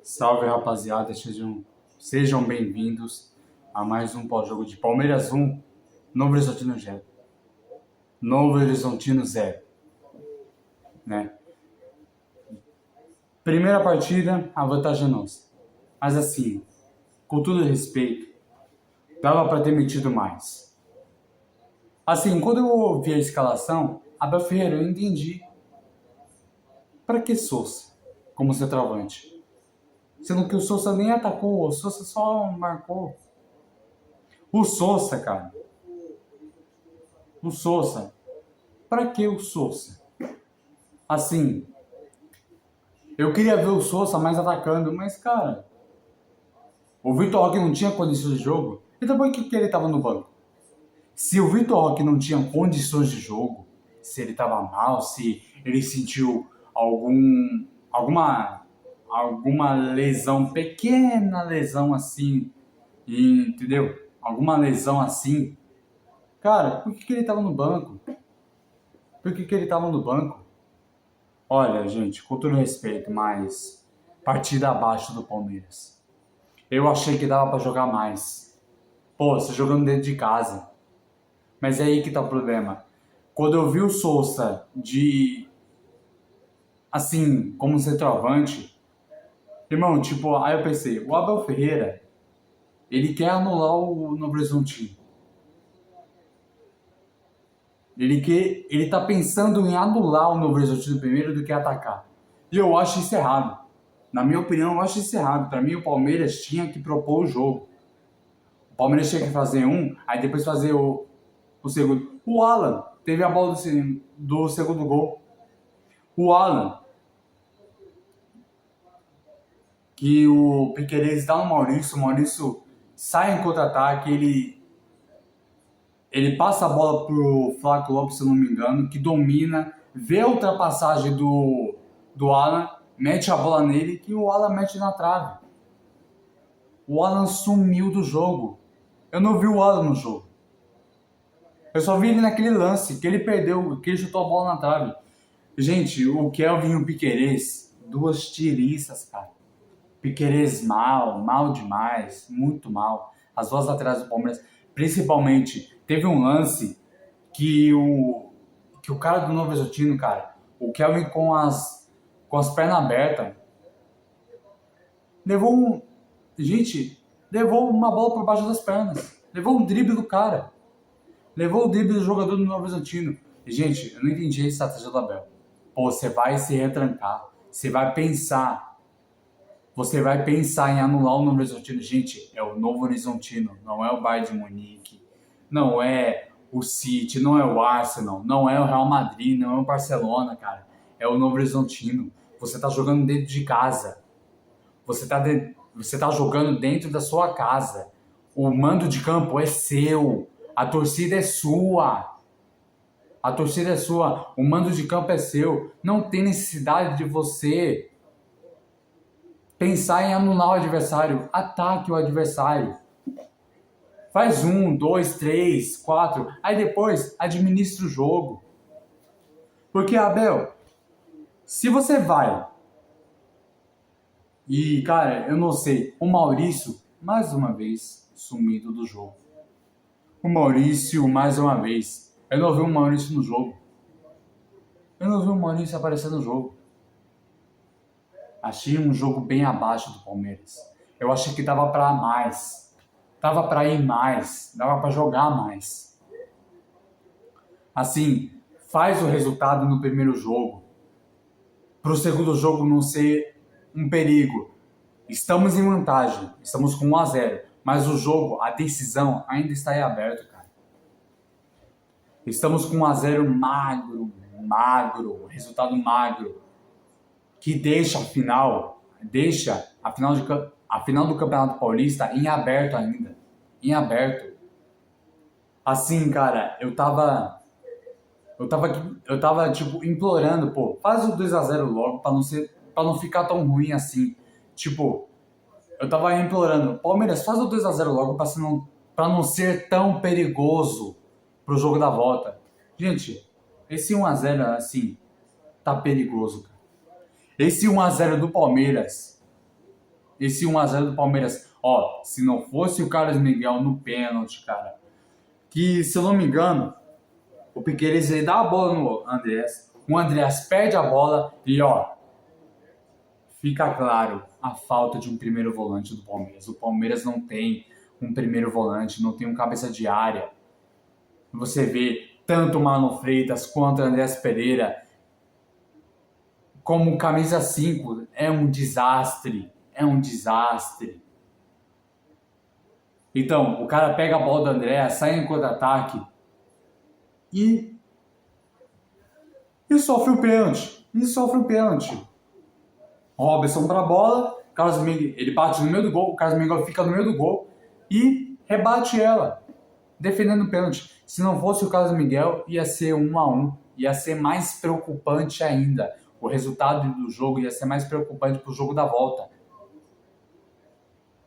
Salve, rapaziada, sejam bem-vindos a mais um pós-jogo de Palmeiras 1, Novo Horizontino 0. Novo Horizontino 0, né? Primeira partida, a vantagem é nossa. Mas assim, com todo respeito, dava para ter metido mais. Assim, quando eu ouvi a escalação, Abel Ferreira, eu entendi. Para que Sousa como centroavante? Sendo que o Sousa nem atacou, o Sousa só marcou. O Sousa, cara. O Sousa. Pra que o Sousa? Assim, eu queria ver o Sousa mais atacando, mas, cara, o Vitor Roque não tinha condições de jogo. Então por que ele tava no banco? Se o Vitor Roque não tinha condições de jogo, se ele tava mal, se ele sentiu alguma lesão, pequena lesão assim, entendeu? Alguma lesão assim. Cara, por que ele tava no banco? Por que ele tava no banco? Olha, gente, com todo respeito, mas partida abaixo do Palmeiras. Eu achei que dava pra jogar mais. Pô, você jogando dentro de casa. Mas é aí que tá o problema. Quando eu vi o Sousa assim, como centroavante, irmão, tipo, aí eu pensei, o Abel Ferreira, ele quer anular o Novo Horizontino. Ele tá pensando em anular o Novo Horizontino primeiro do que atacar. E eu acho isso errado. Na minha opinião, eu acho isso errado. Para mim, o Palmeiras tinha que propor o jogo. O Palmeiras tinha que fazer um, aí depois fazer o segundo. O Alan teve a bola do segundo gol. O Alan, que o Piquerez dá no Maurício, o Maurício sai em contra-ataque, ele passa a bola pro Flávio Lopes, se eu não me engano, que domina, vê a ultrapassagem do Alan, mete a bola nele, que o Alan mete na trave. O Alan sumiu do jogo. Eu não vi o Alan no jogo. Eu só vi ele naquele lance, que ele perdeu, que ele chutou a bola na trave. Gente, o Kelvin e o Piquerez, duas tiriças, cara. Piquerez mal demais, muito mal. As duas laterais do Palmeiras, principalmente, teve um lance que o cara do Novo Horizontino, cara, o Kelvin com as pernas abertas, levou uma bola por baixo das pernas. Levou um drible do cara. Levou o drible do jogador do Novo Horizontino. Gente, eu não entendi a estratégia do Abel. Pô, você vai se retrancar. Você vai pensar em anular o Novo Horizontino. Gente, é o Novo Horizontino, não é o Bayern de Munique, não é o City, não é o Arsenal, não é o Real Madrid, não é o Barcelona, cara. É o Novo Horizontino. Você tá jogando dentro de casa. Você tá jogando dentro da sua casa. O mando de campo é seu. A torcida é sua. A torcida é sua. O mando de campo é seu. Não tem necessidade de você pensar em anular o adversário. Ataque o adversário. Faz 1, 2, 3, 4. Aí depois administra o jogo. Porque, Abel, se você vai... E, cara, eu não sei. O Maurício, mais uma vez, sumido do jogo. O Maurício, mais uma vez. Eu não vi o Maurício no jogo. Eu não vi o Maurício aparecer no jogo. Achei um jogo bem abaixo do Palmeiras. Eu achei que dava para mais. Dava para ir mais. Dava para jogar mais. Assim, faz o resultado no primeiro jogo. Para o segundo jogo não ser um perigo. Estamos em vantagem. Estamos com 1-0. Mas o jogo, a decisão, ainda está em aberto, cara. Estamos com 1-0 magro, resultado magro, que deixa a final do Campeonato Paulista em aberto ainda. Em aberto. Assim, cara, eu tava tipo implorando, pô, faz o 2-0 logo para não ficar tão ruim assim. Tipo, eu tava implorando, Palmeiras, faz o 2-0 logo para não ser tão perigoso pro jogo da volta. Gente, esse 1-0 assim tá perigoso, cara. Esse 1-0 do Palmeiras esse 1-0 do Palmeiras. Ó, se não fosse o Carlos Miguel no pênalti, cara, que, se eu não me engano, o Piquerez ele dá a bola no Andreas, o Andreas perde a bola e, ó, fica claro a falta de um primeiro volante do Palmeiras. O Palmeiras não tem um primeiro volante, não tem um cabeça de área. Você vê tanto o Marlon Freitas quanto o Andreas Pereira como camisa 5. É um desastre. É um desastre. Então, o cara pega a bola do André, sai em contra-ataque e sofre o pênalti. E sofre o pênalti. Robson para a bola, Carlos Miguel, ele bate no meio do gol, o Carlos Miguel fica no meio do gol e rebate ela, defendendo o pênalti. Se não fosse o Carlos Miguel, ia ser 1-1, ia ser mais preocupante ainda. O resultado do jogo ia ser mais preocupante pro jogo da volta.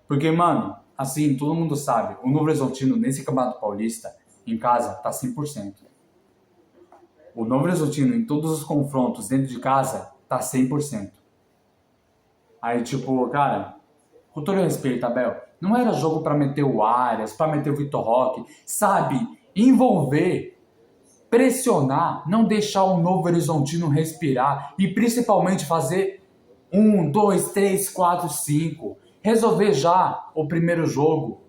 Porque, mano, assim, todo mundo sabe, o Novo Horizontino nesse Campeonato Paulista, em casa, tá 100%. O Novo Horizontino, em todos os confrontos dentro de casa, tá 100%. Aí, tipo, cara, com todo respeito, Abel, não era jogo pra meter o Arias, pra meter o Vitor Roque, sabe? Envolver, pressionar, não deixar o Novo Horizontino respirar e principalmente fazer 1, 2, 3, 4, 5. Resolver já o primeiro jogo.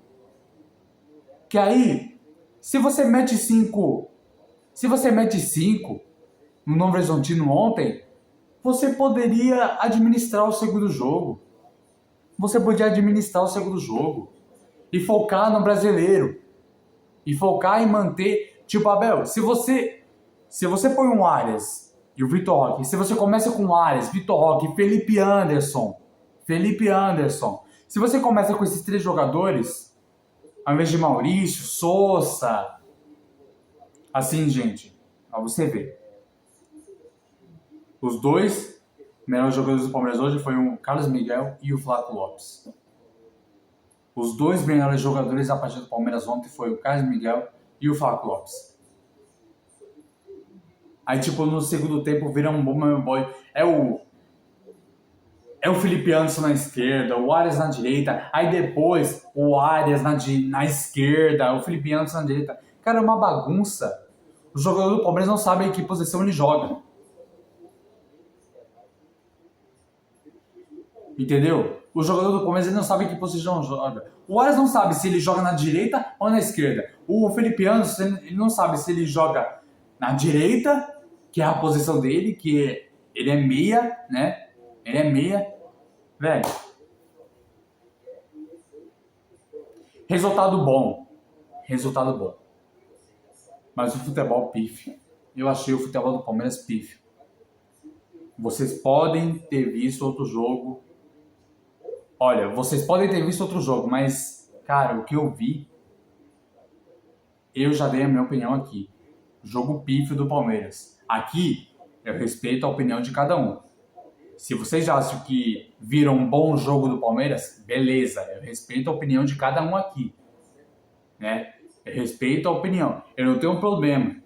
Que aí, se você mete 5 no Novo Horizontino ontem, você poderia administrar o segundo jogo. Você podia administrar o segundo jogo. E focar no brasileiro. E focar em manter... Tipo, Abel, se você põe um Arias e o Vitor Roque, se você começa com o Arias, Vitor Roque, Felipe Anderson, se você começa com esses 3 jogadores, ao invés de Maurício, Sousa, assim, gente, pra você ver. Os 2 melhores jogadores do Palmeiras hoje foi o Carlos Miguel e o Flávio Lopes. Os 2 melhores jogadores da partida do Palmeiras ontem foi o Carlos Miguel e o Flávio Lopes. Aí, tipo, no segundo tempo vira um bom boy. É o Felipe Anderson na esquerda, o Arias na direita. Aí depois o Arias na esquerda, o Felipe Anderson na direita. Cara, é uma bagunça. O jogador do Palmeiras não sabe em que posição ele joga. Entendeu? O jogador do Palmeiras ele não sabe em que posição joga. O Arias não sabe se ele joga na direita ou na esquerda. O Felipe Anderson ele não sabe se ele joga na direita, que é a posição dele, que ele é meia, né? Ele é meia. Velho. Resultado bom. Mas o futebol pífio. Eu achei o futebol do Palmeiras pífio. Vocês podem ter visto outro jogo. Olha, vocês podem ter visto outro jogo, mas, cara, o que eu vi, eu já dei a minha opinião aqui. Jogo pífio do Palmeiras. Aqui, eu respeito a opinião de cada um. Se vocês acham que viram um bom jogo do Palmeiras, beleza, eu respeito a opinião de cada um aqui. Né? Eu respeito a opinião. Eu não tenho um problema.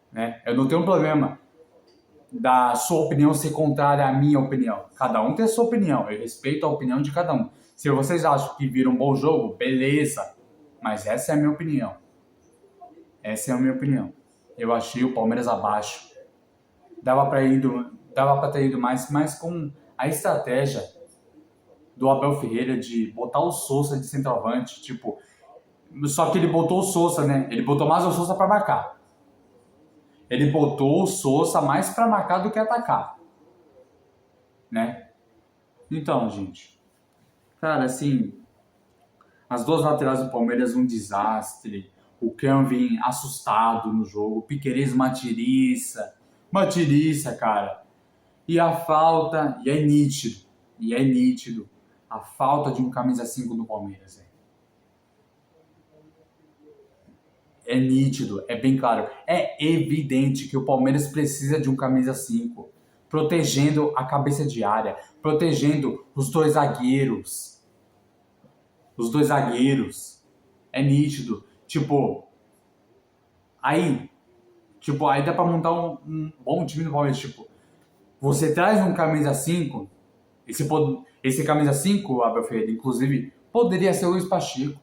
Né? Eu não tenho um problema da sua opinião ser contrária à minha opinião. Cada um tem a sua opinião. Eu respeito a opinião de cada um. Se vocês acham que viram um bom jogo, beleza. Mas essa é a minha opinião. Eu achei o Palmeiras abaixo. Dava para ter ido mais, mas com a estratégia do Abel Ferreira de botar o Sousa de centroavante, tipo, só que ele botou o Sousa, né? Ele botou mais o Sousa para marcar. Ele botou o Sousa mais para marcar do que atacar, né? Então, gente, cara, assim, as 2 laterais do Palmeiras um desastre. O Kevin assustado no jogo, o Piquerez uma tiriça, cara. E a falta, e é nítido, a falta de um camisa 5 do Palmeiras, É nítido, é bem claro. É evidente que o Palmeiras precisa de um camisa 5, protegendo a cabeça de área, protegendo os 2 zagueiros. É nítido. Tipo, aí dá pra montar um bom time do Palmeiras. Tipo, você traz um camisa 5, Esse camisa 5, Abel Ferreira, inclusive, poderia ser o Luiz Pacheco.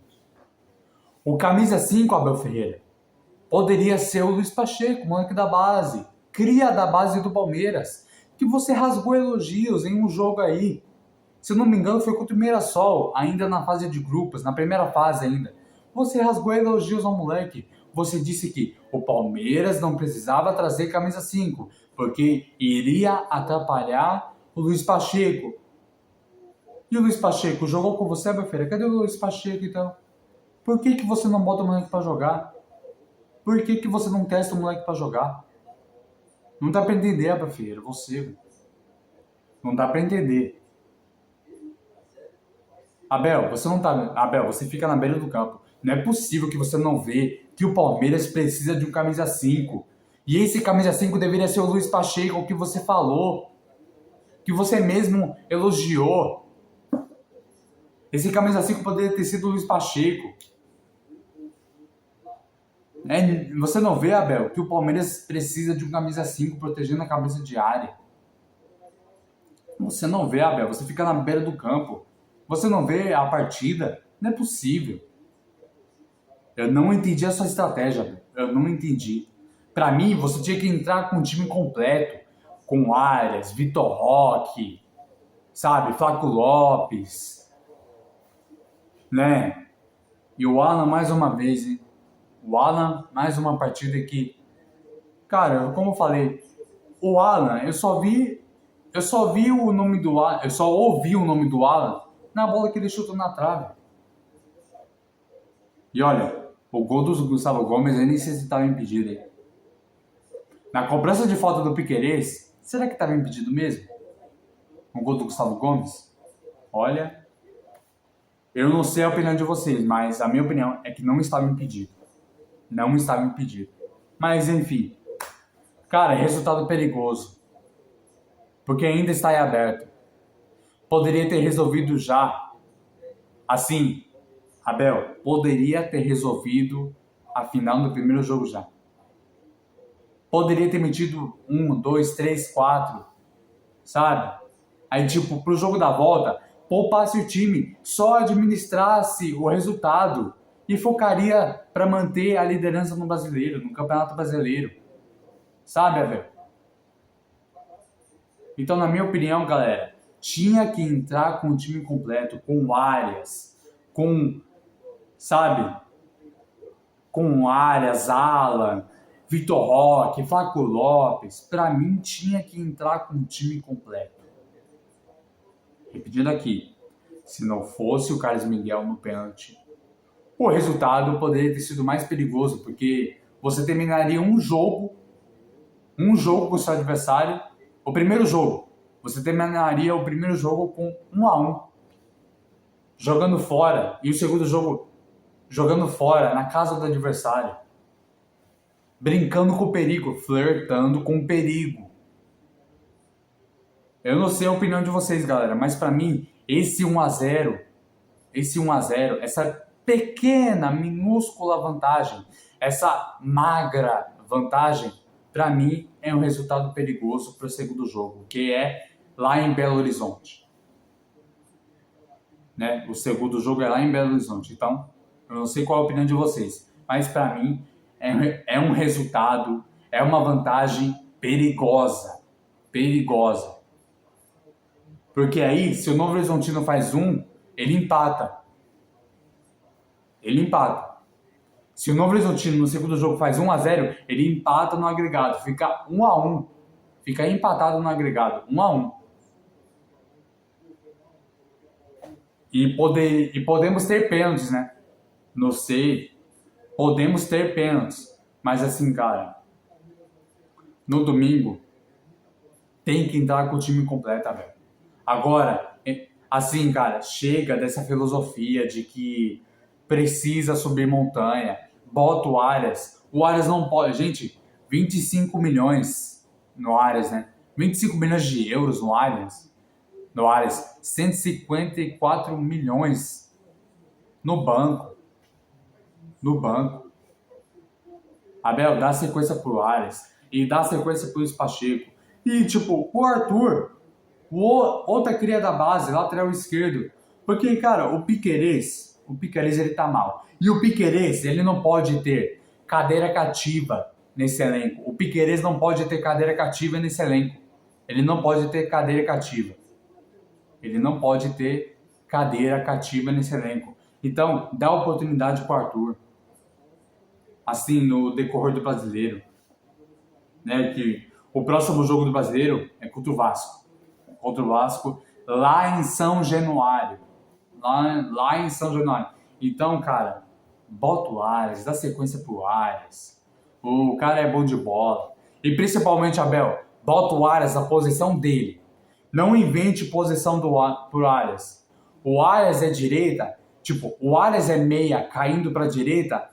O camisa 5, Abel Ferreira, poderia ser o Luiz Pacheco, moleque da base. Cria da base do Palmeiras. Que você rasgou elogios em um jogo aí. Se eu não me engano, foi contra o Mirassol, ainda na fase de grupos, na primeira fase ainda. Você rasgou elogios ao moleque. Você disse que o Palmeiras não precisava trazer camisa 5, porque iria atrapalhar o Luiz Pacheco. E o Luiz Pacheco jogou com você, Abel Ferreira? Cadê o Luiz Pacheco, então? Por que você não bota o moleque pra jogar? Por que você não testa o moleque pra jogar? Não dá pra entender, Abel Ferreira, você. Não dá pra entender. Abel, você fica na beira do campo. Não é possível que você não vê que o Palmeiras precisa de um camisa 5. E esse camisa 5 deveria ser o Luiz Pacheco, o que você falou. Que você mesmo elogiou. Esse camisa 5 poderia ter sido o Luiz Pacheco. Você não vê, Abel, que o Palmeiras precisa de um camisa 5 protegendo a cabeça de área. Você não vê, Abel, você fica na beira do campo. Você não vê a partida. Não é possível. Eu não entendi a sua estratégia, Abel. Eu não entendi. Pra mim, você tinha que entrar com um time completo. Com Arias, Vitor Roque, sabe, Flaco Lopes, né? E o Alan mais uma vez, hein? O Alan, mais uma partida que... Cara, como eu falei, o Alan, eu só vi o nome do Alan, eu só ouvi o nome do Alan na bola que ele chutou na trave. E olha, o gol do Gustavo Gomes, eu nem sei se estava impedido aí. Na cobrança de falta do Piquerez, será que estava impedido mesmo? O gol do Gustavo Gomes? Olha, eu não sei a opinião de vocês, mas a minha opinião é que não estava impedido. Não estava impedido. Mas, enfim. Cara, resultado perigoso. Porque ainda está em aberto. Poderia ter resolvido já. Assim, Abel, poderia ter resolvido a final do primeiro jogo já. Poderia ter metido 1, 2, 3, 4. Sabe? Aí, tipo, pro jogo da volta, poupasse o time, só administrasse o resultado e focaria para manter a liderança no brasileiro, no Campeonato Brasileiro. Sabe, Abel? Então, na minha opinião, galera, tinha que entrar com o time completo, com Arias, com, sabe, com Arias, Alan, Vitor Roque, Flaco Lopes. Para mim, tinha que entrar com o time completo. Repetindo aqui, se não fosse o Carlos Miguel no pênalti, o resultado poderia ter sido mais perigoso, porque você terminaria um jogo com o seu adversário, o primeiro jogo, você terminaria o primeiro jogo com 1-1, jogando fora, e o segundo jogo jogando fora, na casa do adversário, brincando com o perigo, flertando com o perigo. Eu não sei a opinião de vocês, galera, mas pra mim, esse 1-0, essa pequena, minúscula vantagem, essa magra vantagem, para mim é um resultado perigoso para o segundo jogo, que é lá em Belo Horizonte. Né? O segundo jogo é lá em Belo Horizonte, então eu não sei qual a opinião de vocês, mas para mim é um resultado, é uma vantagem perigosa. Porque aí, se o Novo Horizontino faz ele empata. Se o Novo Horizontino no segundo jogo faz 1-0, ele empata no agregado. Fica 1-1. Fica empatado no agregado. 1-1. E podemos ter pênaltis, né? Não sei. Podemos ter pênaltis. Mas assim, cara, no domingo, tem que entrar com o time completo, velho. Agora, assim, cara, chega dessa filosofia de que precisa subir montanha. Bota o Arias. O Arias não pode. Gente, 25 milhões no Arias, né? 25 milhões de euros no Arias. 154 milhões no banco. Abel, dá sequência pro Arias. E dá sequência pro Luiz Pacheco. E, tipo, o Arthur. Outra cria da base, lateral esquerdo. Porque, cara, o Piquerez ele tá mal. E o Piquerez, ele não pode ter cadeira cativa nesse elenco. O Piquerez não pode ter cadeira cativa nesse elenco. Ele não pode ter cadeira cativa. Ele não pode ter cadeira cativa nesse elenco. Então, dá oportunidade pro Arthur. Assim, no decorrer do Brasileiro. Né, que o próximo jogo do Brasileiro é contra o Vasco. Contra o Vasco, lá em São Januário. Lá em São Januário. Então, cara, bota o Arias, dá sequência pro Arias. O cara é bom de bola. E principalmente, Abel, bota o Arias na posição dele. Não invente posição pro Arias. O Arias é direita, tipo, o Arias é meia caindo pra direita,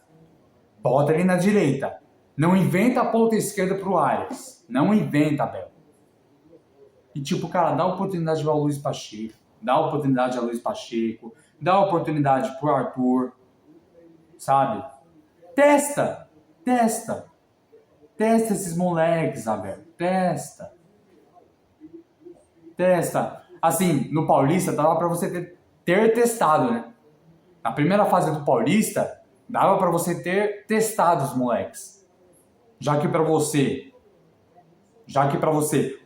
bota ele na direita. Não inventa a ponta esquerda pro Arias. Não inventa, Abel. E tipo, cara, dá oportunidade ao Luiz Pacheco. Dá oportunidade ao Luiz Pacheco. Dá oportunidade pro Arthur. Sabe? Testa. Testa esses moleques, Abel. Testa. Assim, no Paulista, dava pra você ter testado, né? Na primeira fase do Paulista, dava pra você ter testado os moleques. Já que pra você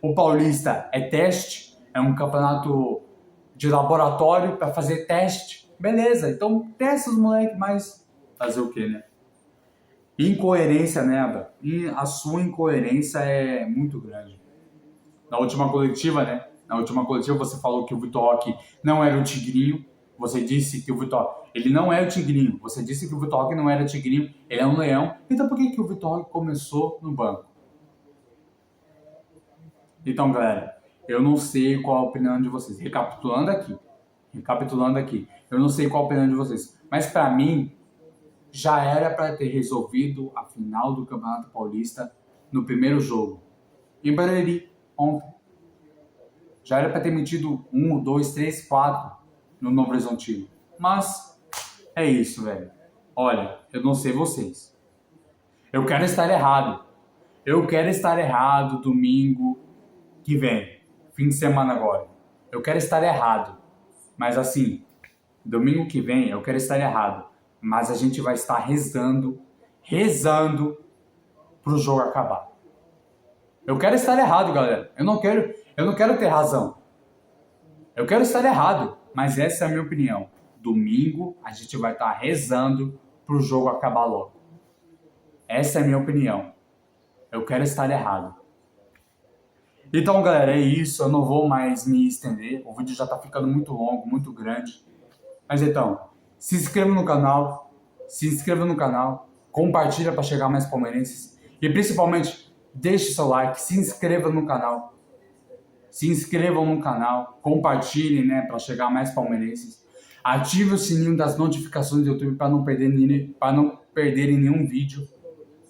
o Paulista é teste, é um campeonato de laboratório para fazer teste, beleza, então testa os moleques, mas fazer o quê, né? Incoerência, né, Abel? E a sua incoerência é muito grande. Na última coletiva, né? Na última coletiva você falou que o Vitor Roque não era o Tigrinho. Você disse que o Vitor... Ele não é o Tigrinho. Você disse que o Vitor Roque não era o Tigrinho. Ele é um leão. Então por que o Vitor Roque começou no banco? Então, galera, eu não sei qual a opinião de vocês. Recapitulando aqui. Eu não sei qual a opinião de vocês. Mas pra mim, já era para ter resolvido a final do Campeonato Paulista no primeiro jogo. Em Barueri, ontem. Já era para ter metido 1, 2, 3, 4 no Novo Horizontino. Mas é isso, velho. Olha, eu não sei vocês. Eu quero estar errado. Domingo que vem. Fim de semana agora. Eu quero estar errado. Mas assim, domingo que vem eu quero estar errado. Mas a gente vai estar rezando pro jogo acabar. Eu quero estar errado, galera. Eu não quero ter razão. Eu quero estar errado, mas essa é a minha opinião. Domingo a gente vai estar rezando pro jogo acabar logo. Essa é a minha opinião. Eu quero estar errado. Então, galera, é isso. Eu não vou mais me estender. O vídeo já tá ficando muito longo, muito grande. Mas então, se inscreva no canal, compartilha para chegar mais palmeirenses e principalmente deixe seu like, se inscrevam no canal, compartilhem, né, para chegar mais palmeirenses, ative o sininho das notificações do YouTube para não perderem nenhum vídeo.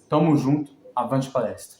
Tamo junto, avante palestra.